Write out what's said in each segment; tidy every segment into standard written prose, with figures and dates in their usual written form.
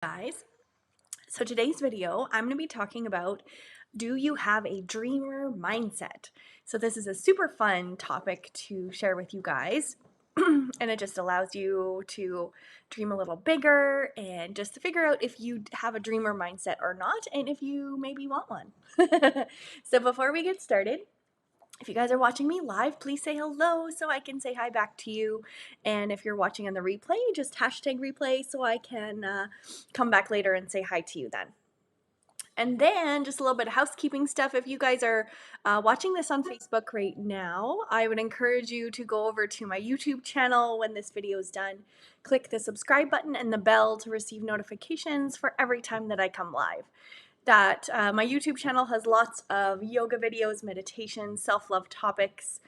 Guys, so today's video I'm going to be talking about, do you have a dreamer mindset? So this is a super fun topic to share with you guys, and it just allows you to dream a little bigger and just to figure out if you have a dreamer mindset or not, and if you maybe want one. So before we get started, if you guys are watching me live, please say hello so I can say hi back to you. And if you're watching on the replay, just hashtag replay so I can come back later and say hi to you then. And then just a little bit of housekeeping stuff. If you guys are watching this on Facebook right now, I would encourage you to go over to my YouTube channel when this video is done. Click the subscribe button and the bell to receive notifications for every time that I come live. My YouTube channel has lots of yoga videos, meditation, self-love topics,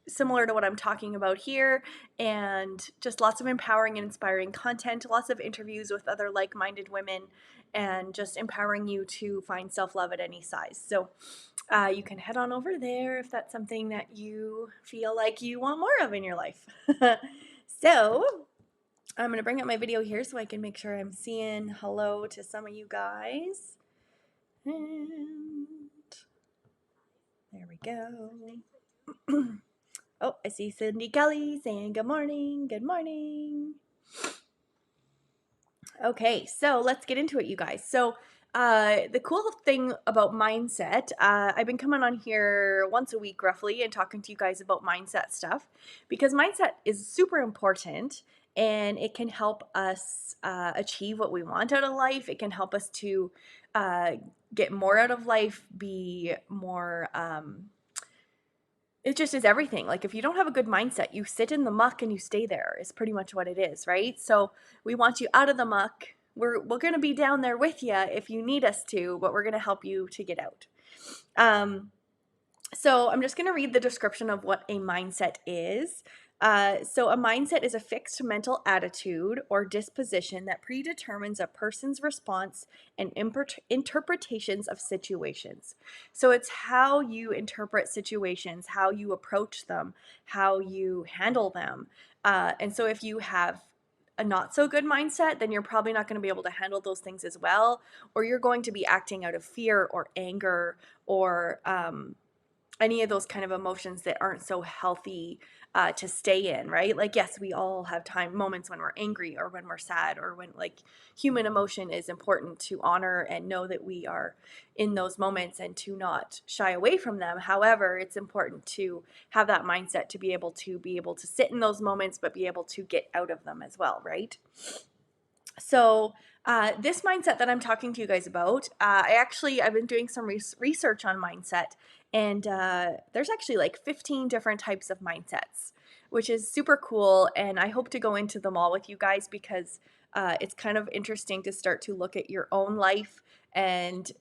similar to what I'm talking about here, and just lots of empowering and inspiring content, lots of interviews with other like-minded women, and just empowering you to find self-love at any size. So you can head on over there if that's something that you feel like you want more of in your life. So I'm going to bring up my video here so I can make sure I'm seeing hello to some of you guys. And there we go. Oh, I see Cindy Kelly saying good morning. Good morning. Okay, so let's get into it, you guys. So the cool thing about mindset, I've been coming on here once a week roughly and talking to you guys about mindset stuff, because mindset is super important and it can help us achieve what we want out of life. It can help us to get more out of life, be more it just is everything. Like, if you don't have a good mindset, you sit in the muck and you stay there, is pretty much what it is, right? So we want you out of the muck. We're going to be down there with you if you need us to, but we're going to help you to get out. So I'm just going to read the description of what a mindset is. So a mindset is a fixed mental attitude or disposition that predetermines a person's response and interpretations of situations. So it's how you interpret situations, how you approach them, how you handle them. And so if you have a not so good mindset, then you're probably not going to be able to handle those things as well, or you're going to be acting out of fear or anger or any of those kind of emotions that aren't so healthy to stay in, right? Like, yes, we all have moments when we're angry or when we're sad, or when, like, human emotion is important to honor and know that we are in those moments and to not shy away from them. However, it's important to have that mindset to be able to sit in those moments, but be able to get out of them as well, right? So this mindset that I'm talking to you guys about, I've been doing some research on mindset, and there's actually like 15 different types of mindsets, which is super cool, and I hope to go into them all with you guys, because it's kind of interesting to start to look at your own life and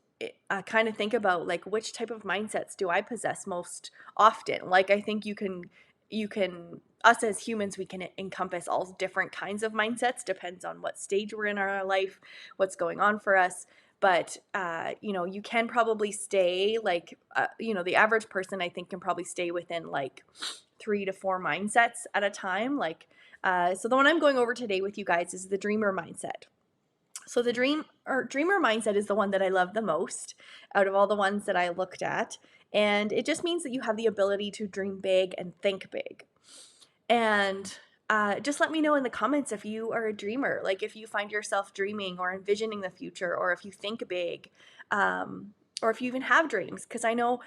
kind of think about, like, which type of mindsets do I possess most often. Like, I think us as humans, we can encompass all different kinds of mindsets, depends on what stage we're in our life, what's going on for us. But you can probably stay, like, the average person, I think, can probably stay within like 3 to 4 mindsets at a time. Like, so the one I'm going over today with you guys is the dreamer mindset. So the dreamer mindset is the one that I love the most out of all the ones that I looked at. And it just means that you have the ability to dream big and think big. And just let me know in the comments if you are a dreamer, like if you find yourself dreaming or envisioning the future, or if you think big, or if you even have dreams. Because I know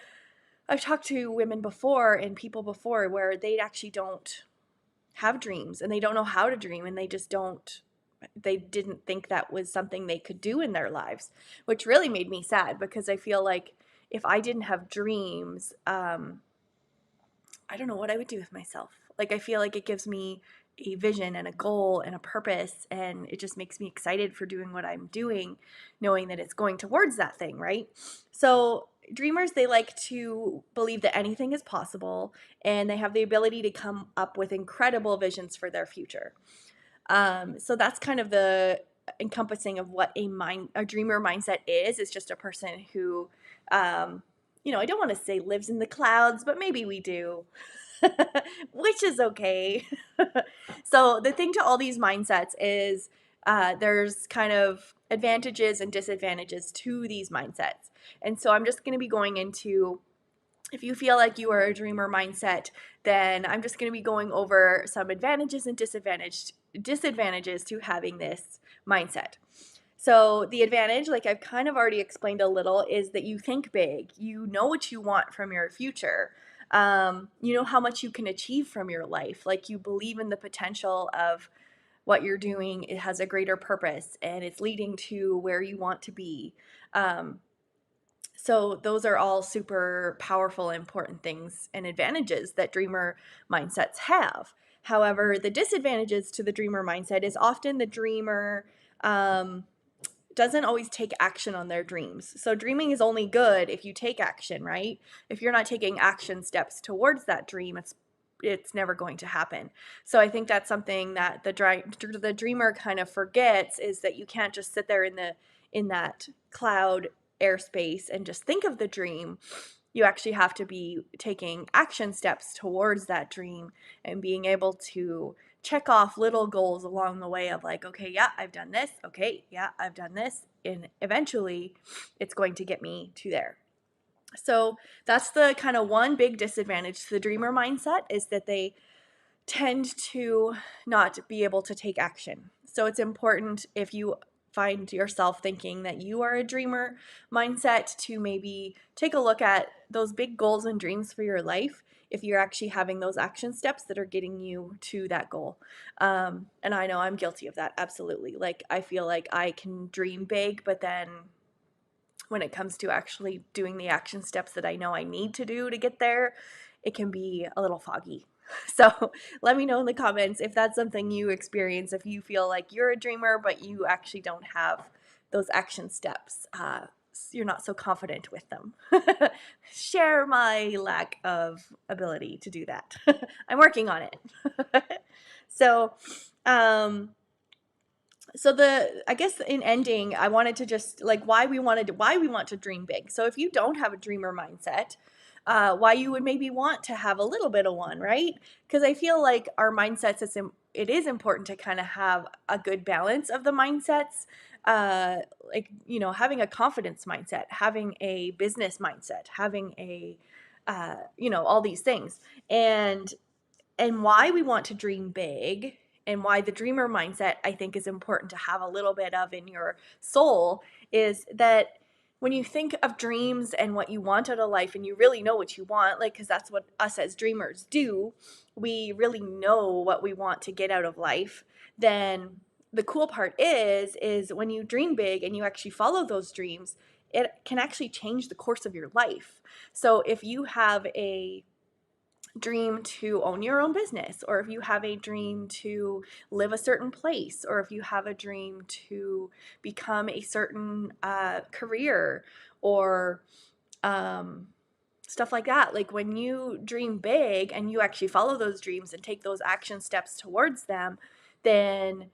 I've talked to women before and people before where they actually don't have dreams and they don't know how to dream, and they didn't think that was something they could do in their lives, which really made me sad, because I feel like if I didn't have dreams, I don't know what I would do with myself. Like, I feel like it gives me a vision and a goal and a purpose, and it just makes me excited for doing what I'm doing, knowing that it's going towards that thing, right? So dreamers, they like to believe that anything is possible, and they have the ability to come up with incredible visions for their future. So that's kind of the encompassing of what a dreamer mindset is. It's just a person who, I don't want to say lives in the clouds, but maybe we do, which is okay. So the thing to all these mindsets is there's kind of advantages and disadvantages to these mindsets. And so I'm just going to be going into, if you feel like you are a dreamer mindset, then I'm just going to be going over some advantages and disadvantages to having this mindset. So the advantage, like I've kind of already explained a little, is that you think big. You know what you want from your future. You know how much you can achieve from your life. Like you believe in the potential of what you're doing. It has a greater purpose and it's leading to where you want to be. So those are all super powerful, important things and advantages that dreamer mindsets have. However, the disadvantages to the dreamer mindset is often the dreamer doesn't always take action on their dreams. So dreaming is only good if you take action, right? If you're not taking action steps towards that dream, it's never going to happen. So I think that's something that the dreamer kind of forgets, is that you can't just sit there in that cloud airspace and just think of the dream. You actually have to be taking action steps towards that dream and being able to check off little goals along the way of like, okay, yeah, I've done this. Okay, yeah, I've done this. And eventually it's going to get me to there. So that's the kind of one big disadvantage to the dreamer mindset, is that they tend to not be able to take action. So it's important, if you find yourself thinking that you are a dreamer mindset, to maybe take a look at those big goals and dreams for your life, if you're actually having those action steps that are getting you to that goal. And I know I'm guilty of that, absolutely. Like I feel like I can dream big, but then when it comes to actually doing the action steps that I know I need to do to get there, it can be a little foggy. So let me know in the comments if that's something you experience, if you feel like you're a dreamer, but you actually don't have those action steps. You're not so confident with them. Share my lack of ability to do that. I'm working on it. So, um, I guess in ending, I wanted to just like why we want to dream big. So if you don't have a dreamer mindset, why you would maybe want to have a little bit of one, right? Because I feel like our mindsets, it is important to kind of have a good balance of the mindsets. Like, you know, having a confidence mindset, having a business mindset, having a, you know, all these things. And why we want to dream big, and why the dreamer mindset I think is important to have a little bit of in your soul, is that when you think of dreams and what you want out of life, and you really know what you want, like, because that's what us as dreamers do, we really know what we want to get out of life. Then the cool part is when you dream big and you actually follow those dreams, it can actually change the course of your life. So if you have a dream to own your own business, or if you have a dream to live a certain place, or if you have a dream to become a certain career, or stuff like that. Like when you dream big and you actually follow those dreams and take those action steps towards them, then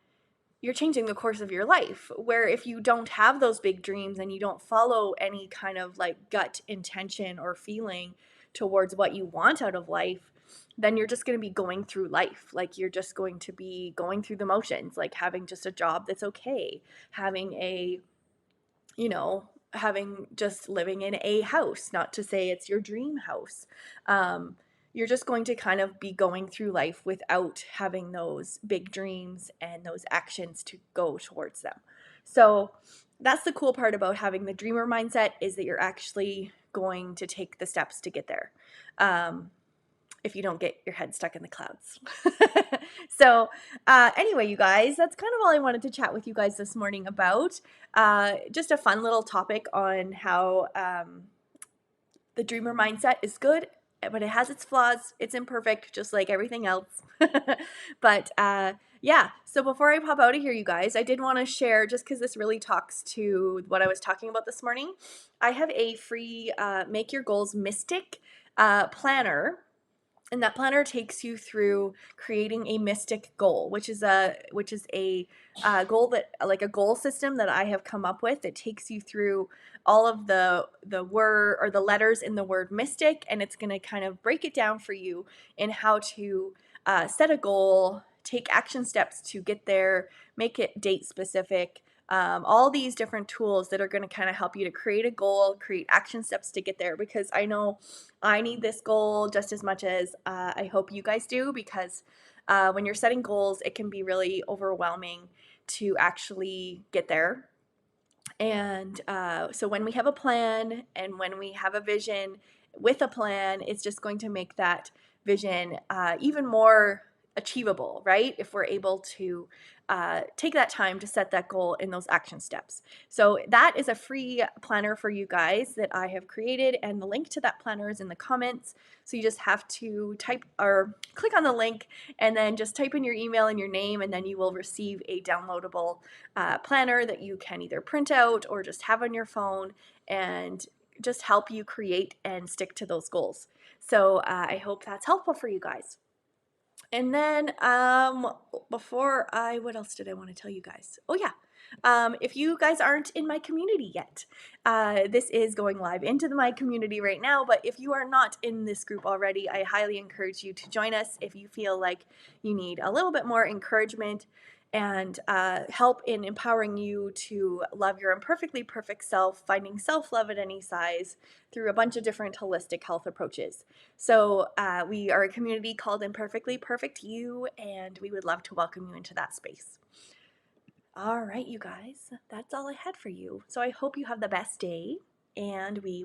you're changing the course of your life. Where if you don't have those big dreams and you don't follow any kind of like gut intention or feeling towards what you want out of life, then you're just going to be going through life. Like you're just going to be going through the motions, like having just a job that's okay, having a, you know, having just living in a house, not to say it's your dream house. You're just going to kind of be going through life without having those big dreams and those actions to go towards them. So that's the cool part about having the dreamer mindset, is that you're actually going to take the steps to get there. If you don't get your head stuck in the clouds. So anyway, you guys, that's kind of all I wanted to chat with you guys this morning about. Just a fun little topic on how the dreamer mindset is good, but it has its flaws. It's imperfect, just like everything else. But yeah, so before I pop out of here, you guys, I did want to share, just because this really talks to what I was talking about this morning, I have a free Make Your Goals Mystic planner. And that planner takes you through creating a mystic goal, which is a goal, that like a goal system that I have come up with, that takes you through all of the word or the letters in the word mystic, and it's going to kind of break it down for you in how to set a goal, take action steps to get there, make it date specific. All these different tools that are going to kind of help you to create a goal, create action steps to get there, because I know I need this goal just as much as I hope you guys do, because when you're setting goals, it can be really overwhelming to actually get there. And so when we have a plan and when we have a vision with a plan, it's just going to make that vision even more achievable, right? If we're able to take that time to set that goal in those action steps. So that is a free planner for you guys that I have created, and the link to that planner is in the comments. So you just have to type or click on the link and then just type in your email and your name, and then you will receive a downloadable planner that you can either print out or just have on your phone and just help you create and stick to those goals. So I hope that's helpful for you guys. And then what else did I want to tell you guys? Oh yeah, if you guys aren't in my community yet, this is going live into my community right now, but if you are not in this group already, I highly encourage you to join us if you feel like you need a little bit more encouragement and help in empowering you to love your imperfectly perfect self, finding self-love at any size through a bunch of different holistic health approaches. So we are a community called Imperfectly Perfect You, and we would love to welcome you into that space. All right, you guys, that's all I had for you. So I hope you have the best day, and we